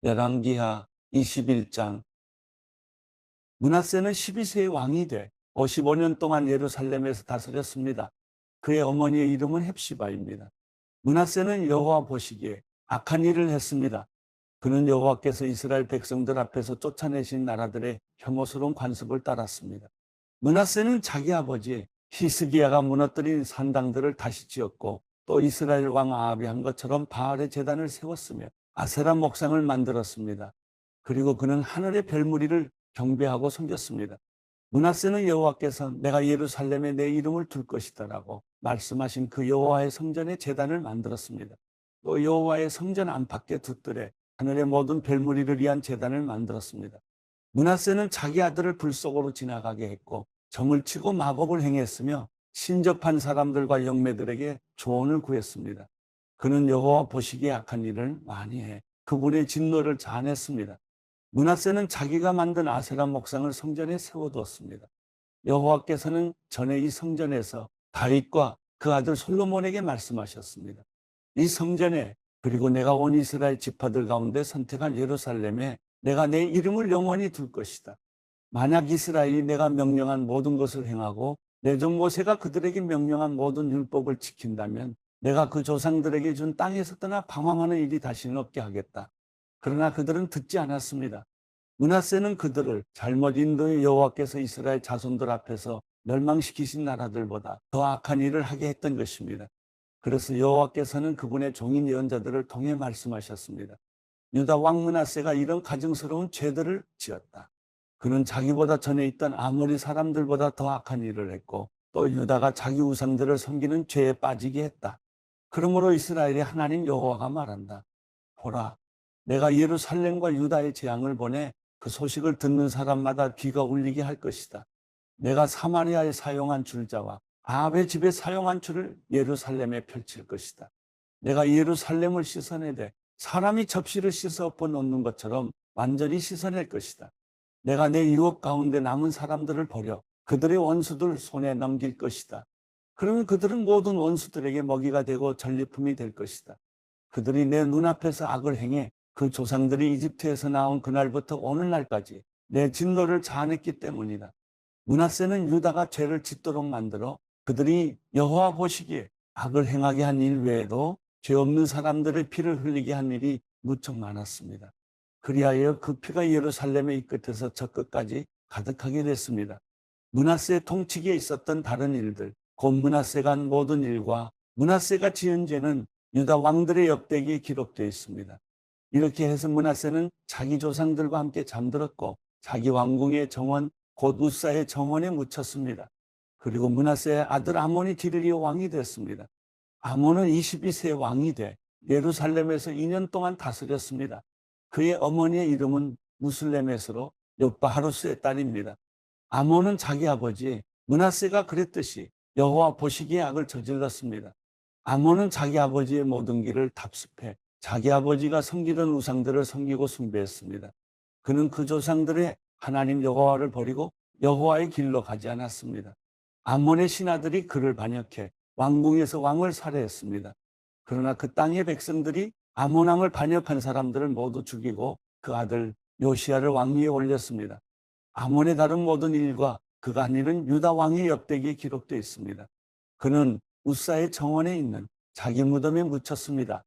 열왕기하 21장. 므낫세는 12세의 왕이 돼 55년 동안 예루살렘에서 다스렸습니다. 그의 어머니의 이름은 헵시바입니다. 므낫세는 여호와 보시기에 악한 일을 했습니다. 그는 여호와께서 이스라엘 백성들 앞에서 쫓아내신 나라들의 혐오스러운 관습을 따랐습니다. 므낫세는 자기 아버지 히스기야가 무너뜨린 산당들을 다시 지었고, 또 이스라엘 왕 아합이 한 것처럼 바알의 제단을 세웠으며 아세라 목상을 만들었습니다. 그리고 그는 하늘의 별무리를 경배하고 섬겼습니다. 므낫세는 여호와께서 내가 예루살렘에 내 이름을 둘 것이다라고 말씀하신 그 여호와의 성전에 제단을 만들었습니다. 또 여호와의 성전 안팎의 두 뜰에 하늘의 모든 별무리를 위한 제단을 만들었습니다. 므낫세는 자기 아들을 불 속으로 지나가게 했고, 점을 치고 마법을 행했으며 신접한 사람들과 영매들에게 조언을 구했습니다. 그는 여호와 보시기에 악한 일을 많이 해 그분의 진노를 자아냈습니다. 므낫세는 자기가 만든 아세라 목상을 성전에 세워두었습니다. 여호와께서는 전에 이 성전에서 다윗과 그 아들 솔로몬에게 말씀하셨습니다. 이 성전에, 그리고 내가 온 이스라엘 지파들 가운데 선택한 예루살렘에 내가 내 이름을 영원히 둘 것이다. 만약 이스라엘이 내가 명령한 모든 것을 행하고 내 종 모세가 그들에게 명령한 모든 율법을 지킨다면 내가 그 조상들에게 준 땅에서 떠나 방황하는 일이 다시는 없게 하겠다. 그러나 그들은 듣지 않았습니다. 므낫세는 그들을 잘못 인도해 여호와께서 이스라엘 자손들 앞에서 멸망시키신 나라들보다 더 악한 일을 하게 했던 것입니다. 그래서 여호와께서는 그분의 종인 예언자들을 통해 말씀하셨습니다. 유다 왕 므낫세가 이런 가증스러운 죄들을 지었다. 그는 자기보다 전에 있던 아모리 사람들보다 더 악한 일을 했고, 또 유다가 자기 우상들을 섬기는 죄에 빠지게 했다. 그러므로 이스라엘의 하나님 여호와가 말한다. 보라, 내가 예루살렘과 유다의 재앙을 보내 그 소식을 듣는 사람마다 귀가 울리게 할 것이다. 내가 사마리아에 사용한 줄자와 아합의 집에 사용한 줄을 예루살렘에 펼칠 것이다. 내가 예루살렘을 씻어내되 사람이 접시를 씻어 엎어놓는 것처럼 완전히 씻어낼 것이다. 내가 내 유업 가운데 남은 사람들을 버려 그들의 원수들 손에 넘길 것이다. 그러면 그들은 모든 원수들에게 먹이가 되고 전리품이 될 것이다. 그들이 내 눈앞에서 악을 행해 그 조상들이 이집트에서 나온 그날부터 오늘날까지 내 진노를 자아냈기 때문이다. 므낫세는 유다가 죄를 짓도록 만들어 그들이 여호와 보시기에 악을 행하게 한 일 외에도 죄 없는 사람들의 피를 흘리게 한 일이 무척 많았습니다. 그리하여 그 피가 예루살렘의 이 끝에서 저 끝까지 가득하게 됐습니다. 므낫세 통치기에 있었던 다른 일들, 곧 므낫세가 한 모든 일과 므낫세가 지은 죄는 유다 왕들의 역대기에 기록되어 있습니다. 이렇게 해서 므낫세는 자기 조상들과 함께 잠들었고, 자기 왕궁의 정원 곧 우사의 정원에 묻혔습니다. 그리고 므낫세의 아들 아몬이 디르리오 왕이 됐습니다. 아몬은 22세 왕이 돼 예루살렘에서 2년 동안 다스렸습니다. 그의 어머니의 이름은 무슬레메스로 욥바하루스의 딸입니다. 아몬은 자기 아버지 므낫세가 그랬듯이 여호와 보시기에 악을 저질렀습니다. 아몬은 자기 아버지의 모든 길을 답습해 자기 아버지가 섬기던 우상들을 섬기고 숭배했습니다. 그는 그 조상들의 하나님 여호와를 버리고 여호와의 길로 가지 않았습니다. 아몬의 신하들이 그를 반역해 왕궁에서 왕을 살해했습니다. 그러나 그 땅의 백성들이 아몬 왕을 반역한 사람들을 모두 죽이고 그 아들 요시야를 왕위에 올렸습니다. 아몬의 다른 모든 일과 그가 한 일은 유다 왕의 역대기에 기록되어 있습니다. 그는 우사의 정원에 있는 자기 무덤에 묻혔습니다.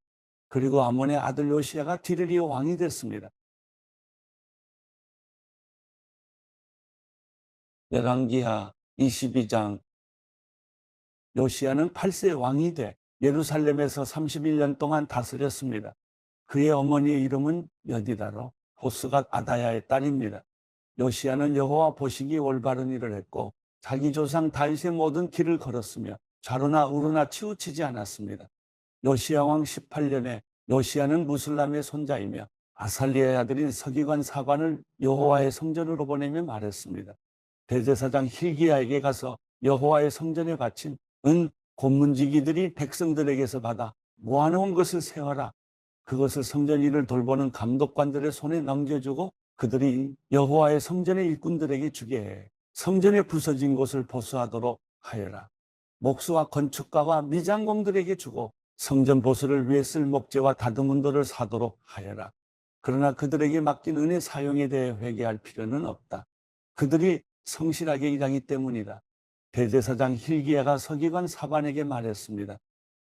그리고 아몬의 아들 요시야가 디르리오 왕이 됐습니다. 열왕기하 22장. 요시야는 8세 왕이 돼 예루살렘에서 31년 동안 다스렸습니다. 그의 어머니의 이름은 여디다로 호스가 아다야의 딸입니다. 요시야는 여호와 보시기에 올바른 일을 했고 자기 조상 다윗의 모든 길을 걸었으며 좌로나 우로나 치우치지 않았습니다. 요시야 왕 18년에 요시야는 무슬람의 손자이며 아살리아의 아들인 서기관 사관을 여호와의 성전으로 보내며 말했습니다. 대제사장 hil기야에게 가서 여호와의 성전에 바친 은 곤문지기들이 백성들에게서 받아 모아놓은 것을 세워라. 그것을 성전 일을 돌보는 감독관들의 손에 넘겨주고 그들이 여호와의 성전의 일꾼들에게 주게 해 성전에 부서진 곳을 보수하도록 하여라. 목수와 건축가와 미장공들에게 주고 성전 보수를 위해 쓸 목재와 다듬은 돌을 사도록 하여라. 그러나 그들에게 맡긴 은혜 사용에 대해 회개할 필요는 없다. 그들이 성실하게 일하기 때문이다. 대제사장 hil기야가 서기관 사반에게 말했습니다.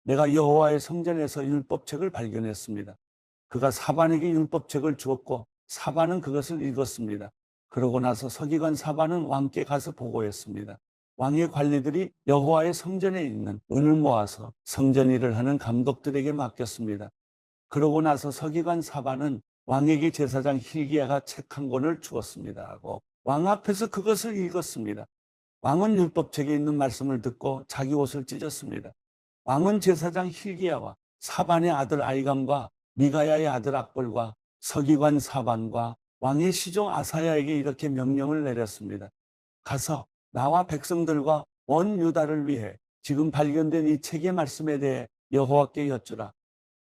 내가 여호와의 성전에서 율법책을 발견했습니다. 그가 사반에게 율법책을 주었고 사반은 그것을 읽었습니다. 그러고 나서 서기관 사반은 왕께 가서 보고했습니다. 왕의 관리들이 여호와의 성전에 있는 은을 모아서 성전 일을 하는 감독들에게 맡겼습니다. 그러고 나서 서기관 사반은 왕에게 제사장 hil기야가 책 한 권을 주었습니다 하고 왕 앞에서 그것을 읽었습니다. 왕은 율법책에 있는 말씀을 듣고 자기 옷을 찢었습니다. 왕은 제사장 hil기야와 사반의 아들 아이감과 미가야의 아들 악볼과 서기관 사반과 왕의 시종 아사야에게 이렇게 명령을 내렸습니다. 가서 나와 백성들과 온 유다를 위해 지금 발견된 이 책의 말씀에 대해 여호와께 여쭈라.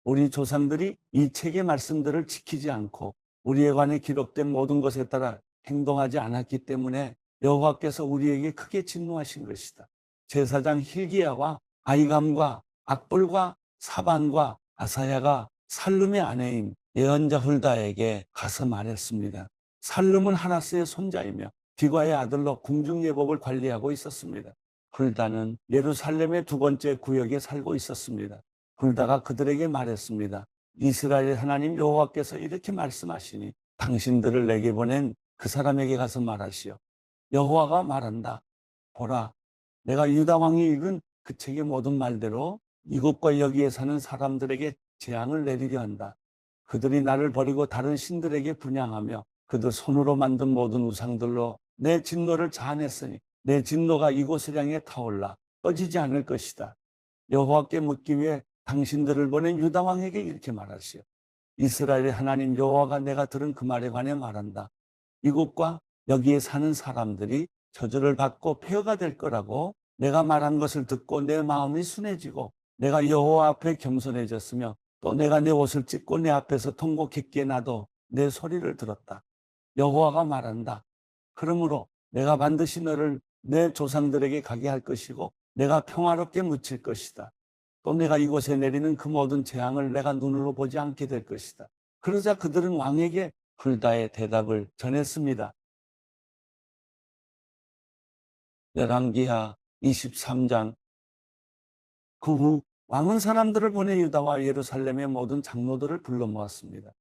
우리 조상들이 이 책의 말씀들을 지키지 않고 우리에 관해 기록된 모든 것에 따라 행동하지 않았기 때문에 여호와께서 우리에게 크게 진노하신 것이다. 제사장 hil기야와 아이감과 악볼과 사반과 아사야가 살룸의 아내인 예언자 훌다에게 가서 말했습니다. 살룸은 하나스의 손자이며 비과의 아들로 궁중예복을 관리하고 있었습니다. 훌다는 예루살렘의 두 번째 구역에 살고 있었습니다. 훌다가 그들에게 말했습니다. 이스라엘 하나님 여호와께서 이렇게 말씀하시니 당신들을 내게 보낸 그 사람에게 가서 말하시오. 여호와가 말한다. 보라, 내가 유다 왕이 읽은 그 책의 모든 말대로 이곳과 여기에 사는 사람들에게 재앙을 내리려 한다. 그들이 나를 버리고 다른 신들에게 분향하며 그들 손으로 만든 모든 우상들로 내 진노를 자아냈으니 내 진노가 이곳을 향해 타올라 꺼지지 않을 것이다. 여호와께 묻기 위해 당신들을 보낸 유다 왕에게 이렇게 말하시오. 이스라엘의 하나님 여호와가 내가 들은 그 말에 관해 말한다. 이곳과 여기에 사는 사람들이 저주를 받고 폐허가 될 거라고 내가 말한 것을 듣고 내 마음이 순해지고 내가 여호와 앞에 겸손해졌으며 또 내가 내 옷을 찢고 내 앞에서 통곡했기에 나도 내 소리를 들었다. 여호와가 말한다. 그러므로 내가 반드시 너를 내 조상들에게 가게 할 것이고 내가 평화롭게 묻힐 것이다. 또 내가 이곳에 내리는 그 모든 재앙을 내가 눈으로 보지 않게 될 것이다. 그러자 그들은 왕에게 훌다의 대답을 전했습니다. 열왕기하 23장. 그 후 왕은 사람들을 보내 유다와 예루살렘의 모든 장로들을 불러 모았습니다.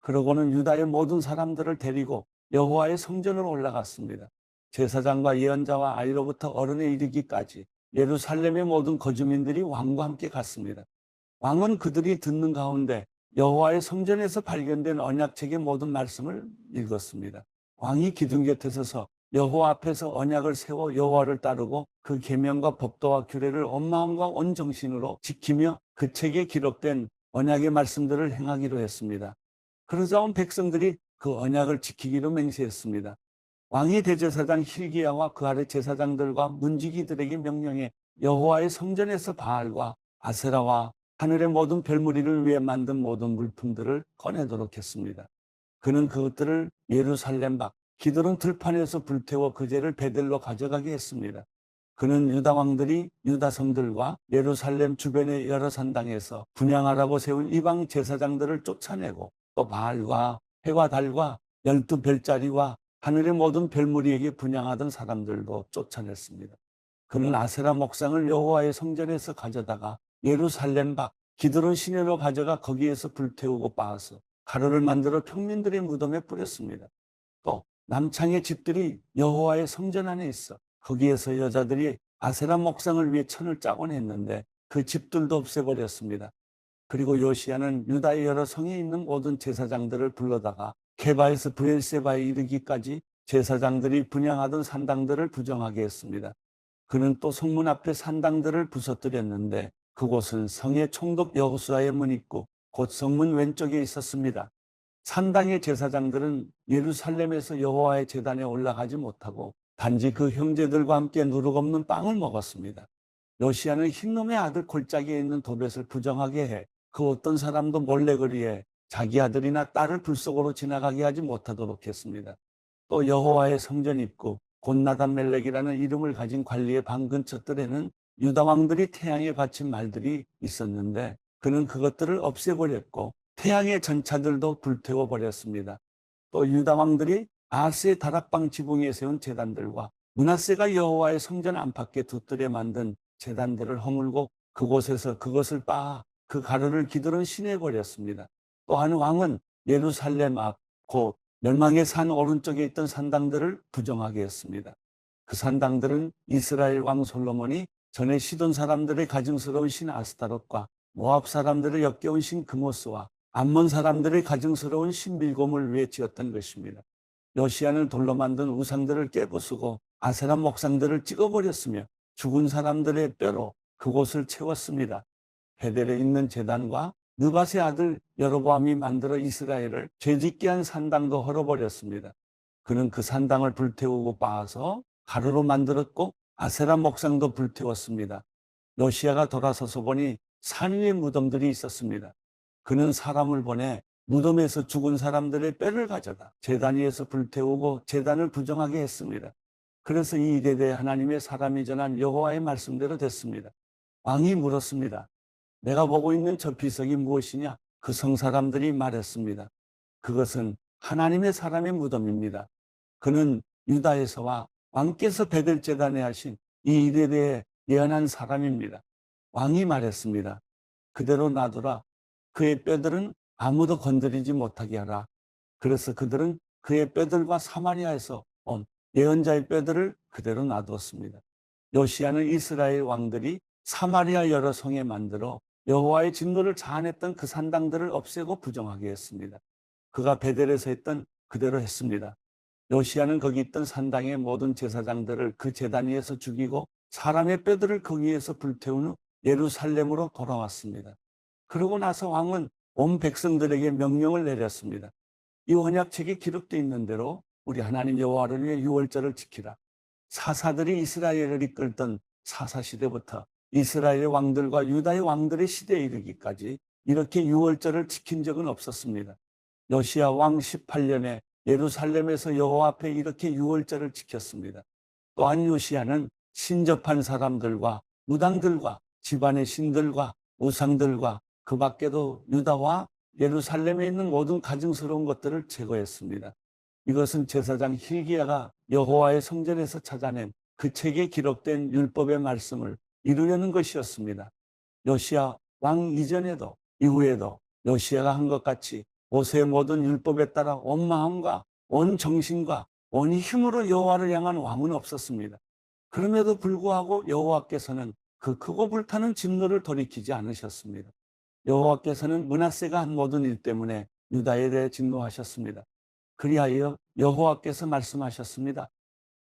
그러고는 유다의 모든 사람들을 데리고 여호와의 성전으로 올라갔습니다. 제사장과 예언자와 아이로부터 어른에 이르기까지 예루살렘의 모든 거주민들이 왕과 함께 갔습니다. 왕은 그들이 듣는 가운데 여호와의 성전에서 발견된 언약책의 모든 말씀을 읽었습니다. 왕이 기둥 곁에 서서 여호와 앞에서 언약을 세워 여호와를 따르고 그 계명과 법도와 규례를 온 마음과 온 정신으로 지키며 그 책에 기록된 언약의 말씀들을 행하기로 했습니다. 그러자 온 백성들이 그 언약을 지키기로 맹세했습니다. 왕이 대제사장 hil기야와 그 아래 제사장들과 문지기들에게 명령해 여호와의 성전에서 바알과 아세라와 하늘의 모든 별무리를 위해 만든 모든 물품들을 꺼내도록 했습니다. 그는 그것들을 예루살렘 밖 기드론 들판에서 불태워 그 죄를 베들로 가져가게 했습니다. 그는 유다 왕들이 유다 성들과 예루살렘 주변의 여러 산당에서 분향하라고 세운 이방 제사장들을 쫓아내고 또 바알과 해와 달과 12별자리와 하늘의 모든 별무리에게 분향하던 사람들도 쫓아냈습니다. 그는 아세라 목상을 여호와의 성전에서 가져다가 예루살렘 밖 기드론 시내로 가져가 거기에서 불태우고 빻아서 가루를 만들어 평민들의 무덤에 뿌렸습니다. 또 남창의 집들이 여호와의 성전 안에 있어 거기에서 여자들이 아세라 목상을 위해 천을 짜곤 했는데 그 집들도 없애버렸습니다. 그리고 요시야는 유다의 여러 성에 있는 모든 제사장들을 불러다가 게바에서 브엘세바에 이르기까지 제사장들이 분향하던 산당들을 부정하게 했습니다. 그는 또 성문 앞에 산당들을 부서뜨렸는데 그곳은 성의 총독 여호수아의 문 입구 곧 성문 왼쪽에 있었습니다. 산당의 제사장들은 예루살렘에서 여호와의 제단에 올라가지 못하고 단지 그 형제들과 함께 누룩 없는 빵을 먹었습니다. 요시야는 흰놈의 아들 골짜기에 있는 도벳을 부정하게 해 그 어떤 사람도 몰래 그리해 자기 아들이나 딸을 불 속으로 지나가게 하지 못하도록 했습니다. 또 여호와의 성전 입구 곧 나단멜렉이라는 이름을 가진 관리의 방 근처들에는 유다 왕들이 태양에 바친 말들이 있었는데 그는 그것들을 없애버렸고 태양의 전차들도 불태워 버렸습니다. 또 유다 왕들이 아하스의 다락방 지붕에 세운 제단들과 므낫세가 여호와의 성전 안팎에 두들에 만든 제단들을 허물고 그곳에서 그것을 빻아 그 가루를 기들은 시내 버렸습니다. 또한 왕은 예루살렘 앞 곧 멸망의 산 오른쪽에 있던 산당들을 부정하게 했습니다. 그 산당들은 이스라엘 왕 솔로몬이 전에 시돈 사람들의 가증스러운 신 아스타롯과 모압 사람들의 역겨운 신 그모스와 암몬 사람들의 가증스러운 신 밀곰을 위해 지었던 것입니다. 요시야는 돌로 만든 우상들을 깨부수고 아세라 목상들을 찍어버렸으며 죽은 사람들의 뼈로 그곳을 채웠습니다. 베델에 있는 제단과 느밧의 아들 여로보암이 만들어 이스라엘을 죄짓게 한 산당도 헐어버렸습니다. 그는 그 산당을 불태우고 빻아서 가루로 만들었고 아세라 목상도 불태웠습니다. 요시야가 돌아서서 보니 산 위에 무덤들이 있었습니다. 그는 사람을 보내 무덤에서 죽은 사람들의 뼈를 가져다 제단 위에서 불태우고 제단을 부정하게 했습니다. 그래서 이 일에 대해 하나님의 사람이 전한 여호와의 말씀대로 됐습니다. 왕이 물었습니다. 내가 보고 있는 저 비석이 무엇이냐? 그 성사람들이 말했습니다. 그것은 하나님의 사람의 무덤입니다. 그는 유다에서와 왕께서 베델 제단에 하신 이 일에 대해 예언한 사람입니다. 왕이 말했습니다. 그대로 놔두라. 그의 뼈들은 아무도 건드리지 못하게 하라. 그래서 그들은 그의 뼈들과 사마리아에서 온 예언자의 뼈들을 그대로 놔두었습니다. 요시야는 이스라엘 왕들이 사마리아 여러 성에 만들어 여호와의 진노를 자아냈던 그 산당들을 없애고 부정하게 했습니다. 그가 베델에서 했던 그대로 했습니다. 요시야는 거기 있던 산당의 모든 제사장들을 그 제단 위에서 죽이고 사람의 뼈들을 거기에서 불태운 후 예루살렘으로 돌아왔습니다. 그러고 나서 왕은 온 백성들에게 명령을 내렸습니다. 이 언약책에 기록되어 있는 대로 우리 하나님 여호와를 위해 유월절을 지키라. 사사들이 이스라엘을 이끌던 사사시대부터 이스라엘 왕들과 유다의 왕들의 시대에 이르기까지 이렇게 유월절을 지킨 적은 없었습니다. 요시야 왕 18년에 예루살렘에서 여호와 앞에 이렇게 유월절을 지켰습니다. 또한 요시야는 신접한 사람들과 무당들과 집안의 신들과 우상들과 그 밖에도 유다와 예루살렘에 있는 모든 가증스러운 것들을 제거했습니다. 이것은 제사장 hil기야가 여호와의 성전에서 찾아낸 그 책에 기록된 율법의 말씀을 이루려는 것이었습니다. 요시야 왕 이전에도 이후에도 요시야가 한 것 같이 모세의 모든 율법에 따라 온 마음과 온 정신과 온 힘으로 여호와를 향한 왕은 없었습니다. 그럼에도 불구하고 여호와께서는 그 크고 불타는 진노를 돌이키지 않으셨습니다. 여호와께서는 므낫세가 한 모든 일 때문에 유다에 대해 진노하셨습니다. 그리하여 여호와께서 말씀하셨습니다.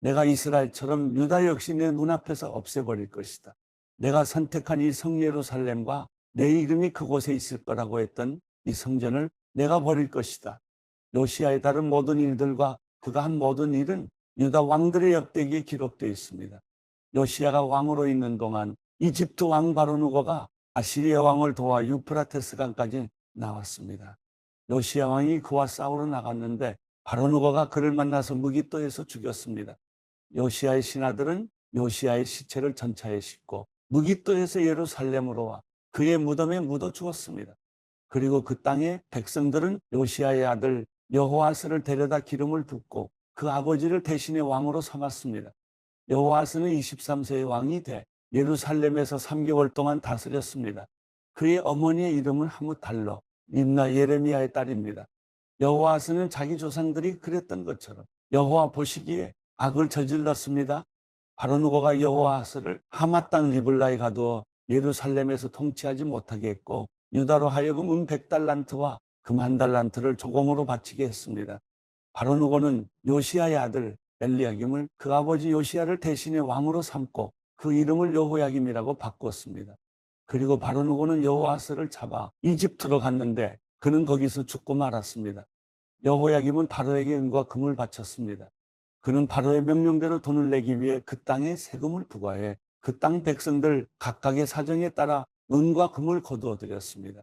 내가 이스라엘처럼 유다 역시 내 눈앞에서 없애버릴 것이다. 내가 선택한 이 성 예루살렘과 내 이름이 그곳에 있을 거라고 했던 이 성전을 내가 버릴 것이다. 요시야의 다른 모든 일들과 그가 한 모든 일은 유다 왕들의 역대기에 기록되어 있습니다. 요시야가 왕으로 있는 동안 이집트 왕 바로누고가 아시리아 왕을 도와 유프라테스 강까지 나왔습니다. 요시야 왕이 그와 싸우러 나갔는데 바로누고가 그를 만나서 무기또에서 죽였습니다. 요시야의 신하들은 요시야의 시체를 전차에 싣고 무기또에서 예루살렘으로 와 그의 무덤에 묻어 주었습니다. 그리고 그 땅의 백성들은 요시야의 아들 여호아스를 데려다 기름을 붓고 그 아버지를 대신에 왕으로 삼았습니다. 여호아스는 23세의 왕이 돼 예루살렘에서 3개월 동안 다스렸습니다. 그의 어머니의 이름은 하무달러, 림나 예레미야의 딸입니다. 여호아스는 자기 조상들이 그랬던 것처럼 여호와 보시기에 악을 저질렀습니다. 바로누고가 여호아스를 하마 땅 리블라에 가두어 예루살렘에서 통치하지 못하게 했고 유다로 하여금 100달란트와 금 1달란트를 조공으로 바치게 했습니다. 바로누고는 요시야의 아들 엘리야김을 그 아버지 요시야를 대신에 왕으로 삼고 그 이름을 여호야김이라고 바꿨습니다. 그리고 바로누고는 여호아스를 잡아 이집트로 갔는데 그는 거기서 죽고 말았습니다. 여호야김은 바로에게 은과 금을 바쳤습니다. 그는 바로의 명령대로 돈을 내기 위해 그 땅에 세금을 부과해 그 땅 백성들 각각의 사정에 따라 은과 금을 거두어 드렸습니다.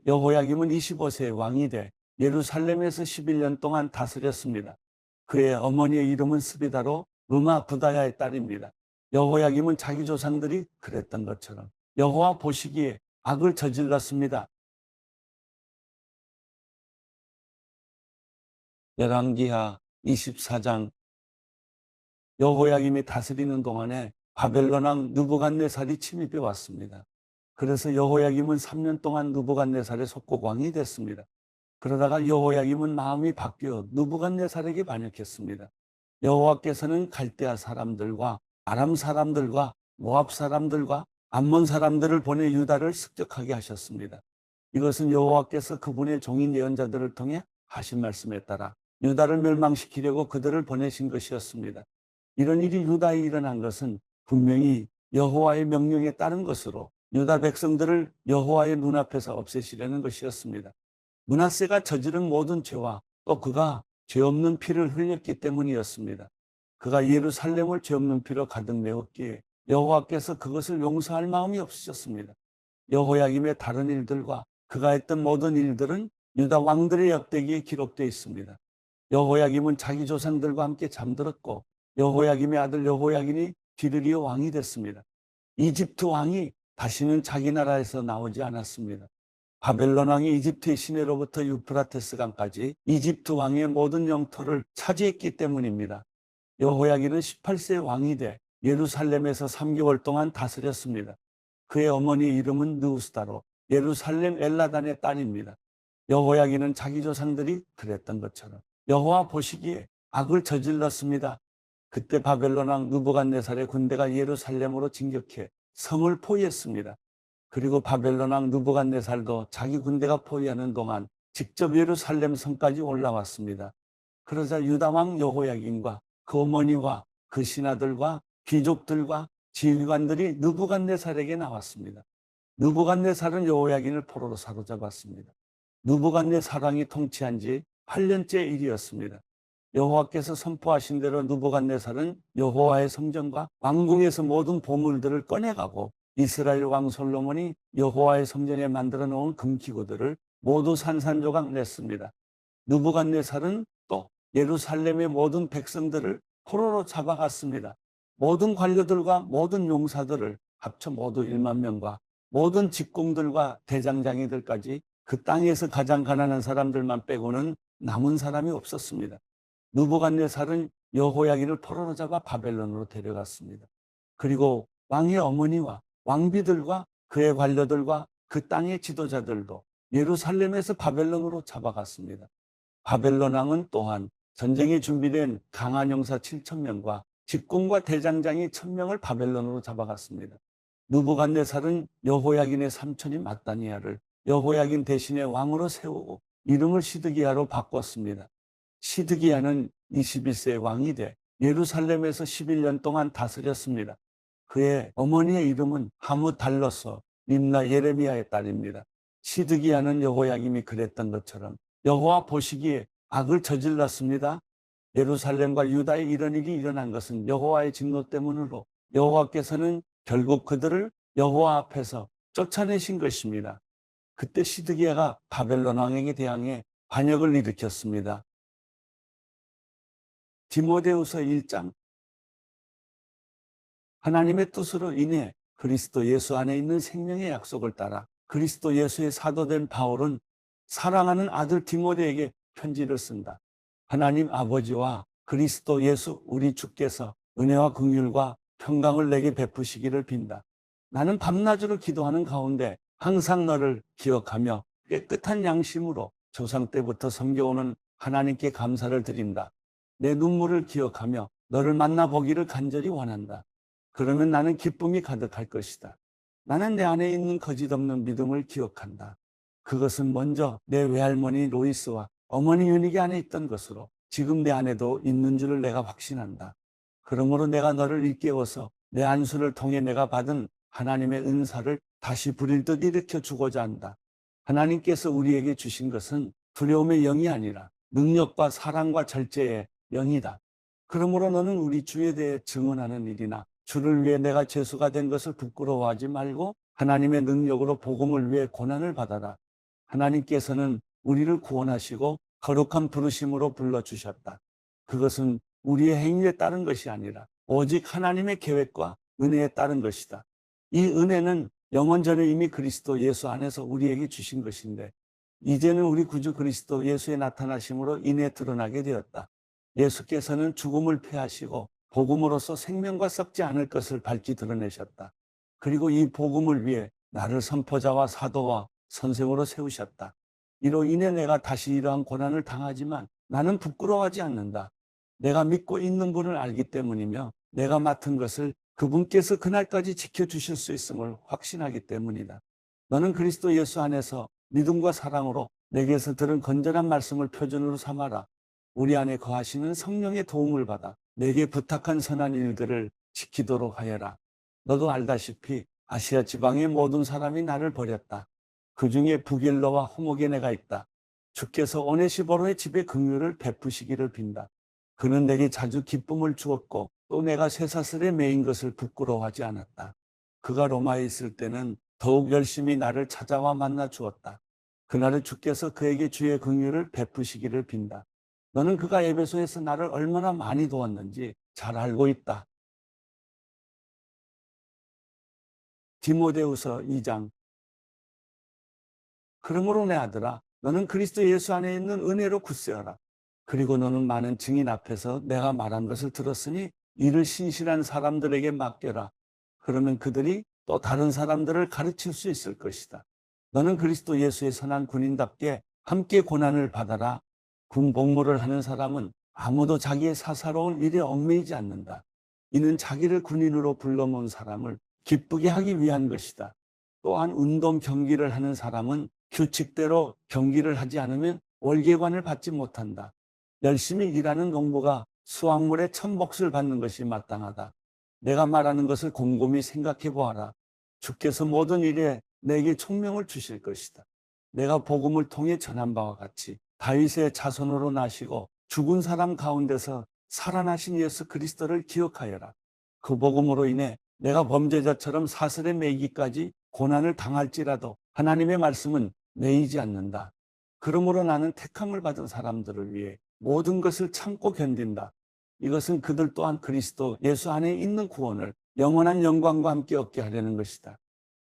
여호야김은 25세의 왕이 돼 예루살렘에서 11년 동안 다스렸습니다. 그의 어머니의 이름은 스비다로 르마 부다야의 딸입니다. 여호야김은 자기 조상들이 그랬던 것처럼 여호와 보시기에 악을 저질렀습니다. 열왕기하 24장. 여호야김이 다스리는 동안에 바벨론 왕 느부갓네살이 침입해 왔습니다. 그래서 여호야김은 3년 동안 느부갓네살의 속국왕이 됐습니다. 그러다가 여호야김은 마음이 바뀌어 느부갓네살에게 반역했습니다. 여호와께서는 갈대아 사람들과 아람 사람들과 모압 사람들과 암몬 사람들을 보내 유다를 습격하게 하셨습니다. 이것은 여호와께서 그분의 종인 예언자들을 통해 하신 말씀에 따라 유다를 멸망시키려고 그들을 보내신 것이었습니다. 이런 일이 유다에 일어난 것은 분명히 여호와의 명령에 따른 것으로 유다 백성들을 여호와의 눈앞에서 없애시려는 것이었습니다. 므낫세가 저지른 모든 죄와 또 그가 죄 없는 피를 흘렸기 때문이었습니다. 그가 예루살렘을 죄 없는 피로 가득 메웠기에 여호와께서 그것을 용서할 마음이 없으셨습니다. 여호야김의 다른 일들과 그가 했던 모든 일들은 유다 왕들의 역대기에 기록되어 있습니다. 여호야김은 자기 조상들과 함께 잠들었고 여호야김의 아들 여호야긴이 뒤를 이어 왕이 됐습니다. 이집트 왕이 다시는 자기 나라에서 나오지 않았습니다. 바벨론 왕이 이집트의 시내로부터 유프라테스 강까지 이집트 왕의 모든 영토를 차지했기 때문입니다. 여호야긴은 18세 왕이 돼 예루살렘에서 3개월 동안 다스렸습니다. 그의 어머니의 이름은 느우스다로 예루살렘 엘라단의 딸입니다. 여호야긴은 자기 조상들이 그랬던 것처럼 여호와 보시기에 악을 저질렀습니다. 그때 바벨론 왕 느부갓네살의 군대가 예루살렘으로 진격해 성을 포위했습니다. 그리고 바벨론 왕 느부갓네살도 자기 군대가 포위하는 동안 직접 예루살렘 성까지 올라왔습니다. 그러자 유다 왕 여호야긴과 그 어머니와 그 신하들과 귀족들과 지휘관들이 느부갓네살에게 나왔습니다. 느부갓네살은 여호야긴을 포로로 사로잡았습니다. 느부갓네살 왕이 통치한 지 8년째 일이었습니다. 여호와께서 선포하신 대로 느부갓네살은 여호와의 성전과 왕궁에서 모든 보물들을 꺼내가고 이스라엘 왕 솔로몬이 여호와의 성전에 만들어 놓은 금기구들을 모두 산산조각 냈습니다. 느부갓네살은 또 예루살렘의 모든 백성들을 포로로 잡아갔습니다. 모든 관료들과 모든 용사들을 합쳐 모두 1만 명과 모든 직공들과 대장장이들까지 그 땅에서 가장 가난한 사람들만 빼고는 남은 사람이 없었습니다. 느부갓네살은 여호야긴을 포로로 잡아 바벨론으로 데려갔습니다. 그리고 왕의 어머니와 왕비들과 그의 관료들과 그 땅의 지도자들도 예루살렘에서 바벨론으로 잡아갔습니다. 바벨론 왕은 또한 전쟁에 준비된 강한 용사 7,000명과 직공과 대장장이 1,000명을 바벨론으로 잡아갔습니다. 느부갓네살은 여호야긴의 삼촌인 마따니아를 여호야긴 대신에 왕으로 세우고 이름을 시드기야로 바꿨습니다. 시드기야는 21세 왕이 돼 예루살렘에서 11년 동안 다스렸습니다. 그의 어머니의 이름은 하무달로서 림나 예레미야의 딸입니다. 시드기야는 여호야김이 그랬던 것처럼 여호와 보시기에 악을 저질렀습니다. 예루살렘과 유다에 이런 일이 일어난 것은 여호와의 진노 때문으로 여호와께서는 결국 그들을 여호와 앞에서 쫓아내신 것입니다. 그때 시드기야가 바벨론 왕에게 대항해 반역을 일으켰습니다. 디모데후서 1장. 하나님의 뜻으로 인해 그리스도 예수 안에 있는 생명의 약속을 따라 그리스도 예수의 사도된 바울은 사랑하는 아들 디모데에게 편지를 쓴다. 하나님 아버지와 그리스도 예수 우리 주께서 은혜와 긍휼과 평강을 내게 베푸시기를 빈다. 나는 밤낮으로 기도하는 가운데 항상 너를 기억하며 깨끗한 양심으로 조상 때부터 섬겨오는 하나님께 감사를 드린다. 내 눈물을 기억하며 너를 만나보기를 간절히 원한다. 그러면 나는 기쁨이 가득할 것이다. 나는 내 안에 있는 거짓 없는 믿음을 기억한다. 그것은 먼저 내 외할머니 로이스와 어머니 유닉이 안에 있던 것으로 지금 내 안에도 있는 줄을 내가 확신한다. 그러므로 내가 너를 일깨워서 내 안수를 통해 내가 받은 하나님의 은사를 다시 부릴 듯 일으켜 주고자 한다. 하나님께서 우리에게 주신 것은 두려움의 영이 아니라 능력과 사랑과 절제의 영이다. 그러므로 너는 우리 주에 대해 증언하는 일이나 주를 위해 내가 죄수가 된 것을 부끄러워하지 말고 하나님의 능력으로 복음을 위해 고난을 받아라. 하나님께서는 우리를 구원하시고 거룩한 부르심으로 불러주셨다. 그것은 우리의 행위에 따른 것이 아니라 오직 하나님의 계획과 은혜에 따른 것이다. 이 은혜는 영원 전에 이미 그리스도 예수 안에서 우리에게 주신 것인데 이제는 우리 구주 그리스도 예수의 나타나심으로 인해 드러나게 되었다. 예수께서는 죽음을 패하시고 복음으로써 생명과 썩지 않을 것을 밝히 드러내셨다. 그리고 이 복음을 위해 나를 선포자와 사도와 선생으로 세우셨다. 이로 인해 내가 다시 이러한 고난을 당하지만 나는 부끄러워하지 않는다. 내가 믿고 있는 분을 알기 때문이며 내가 맡은 것을 그분께서 그날까지 지켜주실 수 있음을 확신하기 때문이다. 너는 그리스도 예수 안에서 믿음과 사랑으로 내게서 들은 건전한 말씀을 표준으로 삼아라. 우리 안에 거하시는 성령의 도움을 받아 내게 부탁한 선한 일들을 지키도록 하여라. 너도 알다시피 아시아 지방의 모든 사람이 나를 버렸다. 그 중에 부길로와 호모게네가 있다. 주께서 오네시보로의 집에 긍휼을 베푸시기를 빈다. 그는 내게 자주 기쁨을 주었고 또 내가 쇠사슬에 매인 것을 부끄러워하지 않았다. 그가 로마에 있을 때는 더욱 열심히 나를 찾아와 만나 주었다. 그날에 주께서 그에게 주의 긍휼을 베푸시기를 빈다. 너는 그가 에베소에서 나를 얼마나 많이 도왔는지 잘 알고 있다. 디모데후서 2장. 그러므로 내 아들아, 너는 그리스도 예수 안에 있는 은혜로 굳세어라. 그리고 너는 많은 증인 앞에서 내가 말한 것을 들었으니 이를 신실한 사람들에게 맡겨라. 그러면 그들이 또 다른 사람들을 가르칠 수 있을 것이다. 너는 그리스도 예수의 선한 군인답게 함께 고난을 받아라. 군 복무를 하는 사람은 아무도 자기의 사사로운 일에 얽매이지 않는다. 이는 자기를 군인으로 불러모은 사람을 기쁘게 하기 위한 것이다. 또한 운동 경기를 하는 사람은 규칙대로 경기를 하지 않으면 월계관을 받지 못한다. 열심히 일하는 농부가 수확물의 천몫을 받는 것이 마땅하다. 내가 말하는 것을 곰곰이 생각해 보아라. 주께서 모든 일에 내게 총명을 주실 것이다. 내가 복음을 통해 전한 바와 같이 다윗의 자손으로 나시고 죽은 사람 가운데서 살아나신 예수 그리스도를 기억하여라. 그 복음으로 인해 내가 범죄자처럼 사슬에 매이기까지 고난을 당할지라도 하나님의 말씀은 매이지 않는다. 그러므로 나는 택함을 받은 사람들을 위해 모든 것을 참고 견딘다. 이것은 그들 또한 그리스도 예수 안에 있는 구원을 영원한 영광과 함께 얻게 하려는 것이다.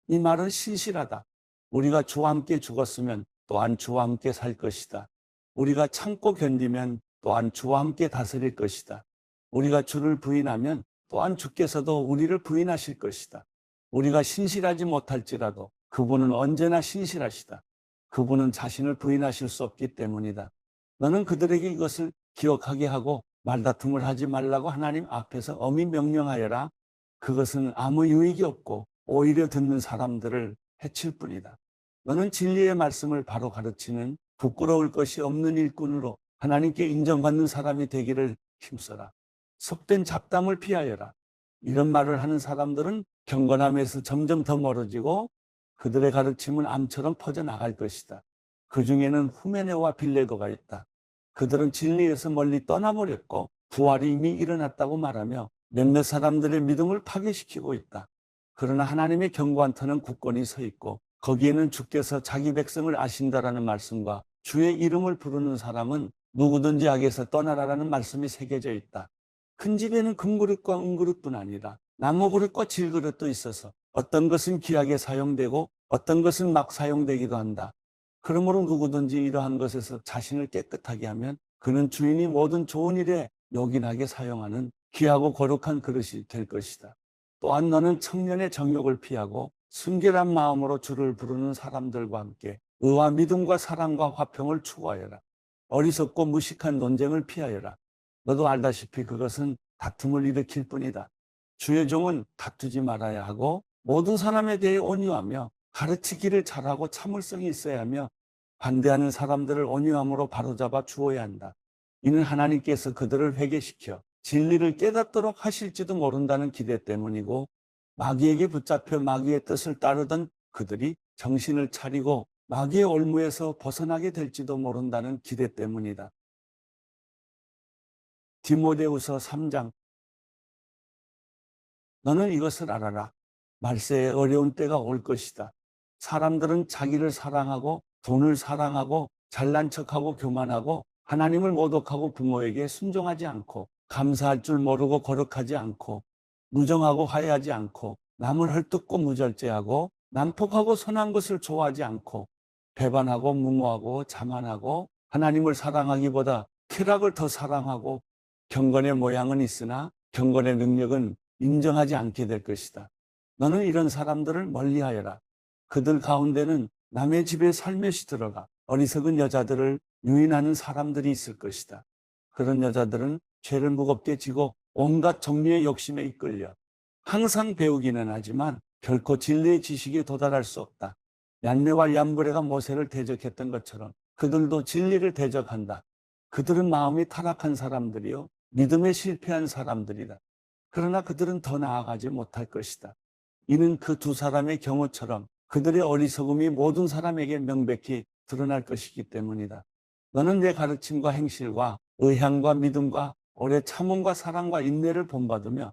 이 말은 신실하다. 우리가 주와 함께 죽었으면 또한 주와 함께 살 것이다. 우리가 참고 견디면 또한 주와 함께 다스릴 것이다. 우리가 주를 부인하면 또한 주께서도 우리를 부인하실 것이다. 우리가 신실하지 못할지라도 그분은 언제나 신실하시다. 그분은 자신을 부인하실 수 없기 때문이다. 너는 그들에게 이것을 기억하게 하고 말다툼을 하지 말라고 하나님 앞에서 엄히 명령하여라. 그것은 아무 유익이 없고 오히려 듣는 사람들을 해칠 뿐이다. 너는 진리의 말씀을 바로 가르치는 부끄러울 것이 없는 일꾼으로 하나님께 인정받는 사람이 되기를 힘써라. 속된 잡담을 피하여라. 이런 말을 하는 사람들은 경건함에서 점점 더 멀어지고 그들의 가르침은 암처럼 퍼져나갈 것이다. 그 중에는 후메네와 빌레도가 있다. 그들은 진리에서 멀리 떠나버렸고 부활이 이미 일어났다고 말하며 몇몇 사람들의 믿음을 파괴시키고 있다. 그러나 하나님의 견고한 터는 굳건히 서 있고 거기에는 주께서 자기 백성을 아신다라는 말씀과 주의 이름을 부르는 사람은 누구든지 악에서 떠나라라는 말씀이 새겨져 있다. 큰 집에는 금그릇과 은그릇뿐 아니라 나무그릇과 질그릇도 있어서 어떤 것은 귀하게 사용되고 어떤 것은 막 사용되기도 한다. 그러므로 누구든지 이러한 것에서 자신을 깨끗하게 하면 그는 주인이 모든 좋은 일에 요긴하게 사용하는 귀하고 거룩한 그릇이 될 것이다. 또한 너는 청년의 정욕을 피하고 순결한 마음으로 주를 부르는 사람들과 함께 의와 믿음과 사랑과 화평을 추구하여라. 어리석고 무식한 논쟁을 피하여라. 너도 알다시피 그것은 다툼을 일으킬 뿐이다. 주의 종은 다투지 말아야 하고 모든 사람에 대해 온유하며 가르치기를 잘하고 참을성이 있어야 하며 반대하는 사람들을 온유함으로 바로잡아 주어야 한다. 이는 하나님께서 그들을 회개시켜 진리를 깨닫도록 하실지도 모른다는 기대 때문이고 마귀에게 붙잡혀 마귀의 뜻을 따르던 그들이 정신을 차리고 마귀의 올무에서 벗어나게 될지도 모른다는 기대 때문이다. 디모데후서 3장. 너는 이것을 알아라. 말세에 어려운 때가 올 것이다. 사람들은 자기를 사랑하고 돈을 사랑하고 잘난 척하고 교만하고 하나님을 모독하고 부모에게 순종하지 않고 감사할 줄 모르고 거룩하지 않고 무정하고 화해하지 않고 남을 헐뜯고 무절제하고 난폭하고 선한 것을 좋아하지 않고 배반하고 무모하고 자만하고 하나님을 사랑하기보다 쾌락을 더 사랑하고 경건의 모양은 있으나 경건의 능력은 인정하지 않게 될 것이다. 너는 이런 사람들을 멀리하여라. 그들 가운데는 남의 집에 살며시 들어가 어리석은 여자들을 유인하는 사람들이 있을 것이다. 그런 여자들은 죄를 무겁게 지고 온갖 정죄의 욕심에 이끌려 항상 배우기는 하지만 결코 진리의 지식에 도달할 수 없다. 얀네와 얀브레가 모세를 대적했던 것처럼 그들도 진리를 대적한다. 그들은 마음이 타락한 사람들이요 믿음에 실패한 사람들이다. 그러나 그들은 더 나아가지 못할 것이다. 이는 그 두 사람의 경우처럼 그들의 어리석음이 모든 사람에게 명백히 드러날 것이기 때문이다. 너는 내 가르침과 행실과 의향과 믿음과 오래 참음과 사랑과 인내를 본받으며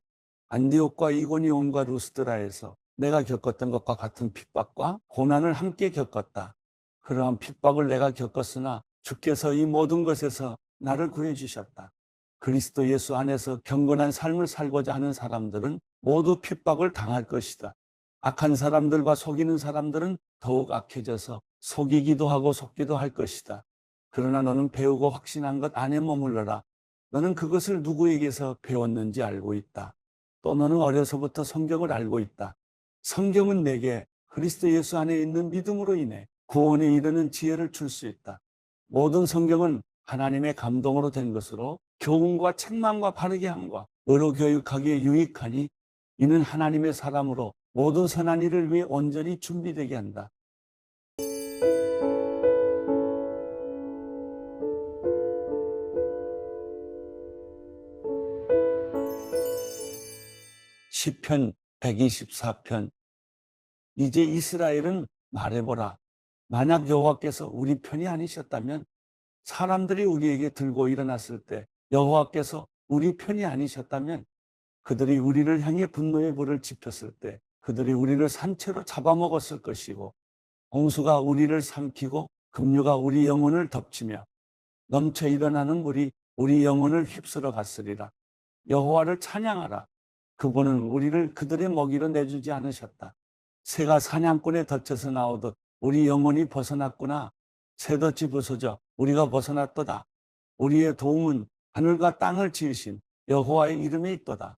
안디옥과 이고니온과 루스드라에서 내가 겪었던 것과 같은 핍박과 고난을 함께 겪었다. 그러한 핍박을 내가 겪었으나 주께서 이 모든 것에서 나를 구해주셨다. 그리스도 예수 안에서 경건한 삶을 살고자 하는 사람들은 모두 핍박을 당할 것이다. 악한 사람들과 속이는 사람들은 더욱 악해져서 속이기도 하고 속기도 할 것이다. 그러나 너는 배우고 확신한 것 안에 머물러라. 너는 그것을 누구에게서 배웠는지 알고 있다. 또 너는 어려서부터 성경을 알고 있다. 성경은 내게 그리스도 예수 안에 있는 믿음으로 인해 구원에 이르는 지혜를 줄 수 있다. 모든 성경은 하나님의 감동으로 된 것으로 교훈과 책망과 바르게 함과 의로 교육하기에 유익하니 이는 하나님의 사람으로 모든 선한 일을 위해 온전히 준비되게 한다. 시편 124편. 이제 이스라엘은 말해보라. 만약 여호와께서 우리 편이 아니셨다면, 사람들이 우리에게 들고 일어났을 때 여호와께서 우리 편이 아니셨다면, 그들이 우리를 향해 분노의 불을 지폈을 때 그들이 우리를 산채로 잡아먹었을 것이고, 홍수가 우리를 삼키고 급류가 우리 영혼을 덮치며 넘쳐 일어나는 물이 우리 영혼을 휩쓸어 갔으리라. 여호와를 찬양하라. 그분은 우리를 그들의 먹이로 내주지 않으셨다. 새가 사냥꾼의 덫에서 나오듯 우리 영혼이 벗어났구나. 새덫이 부서져 우리가 벗어났도다. 우리의 도움은 하늘과 땅을 지으신 여호와의 이름에 있도다.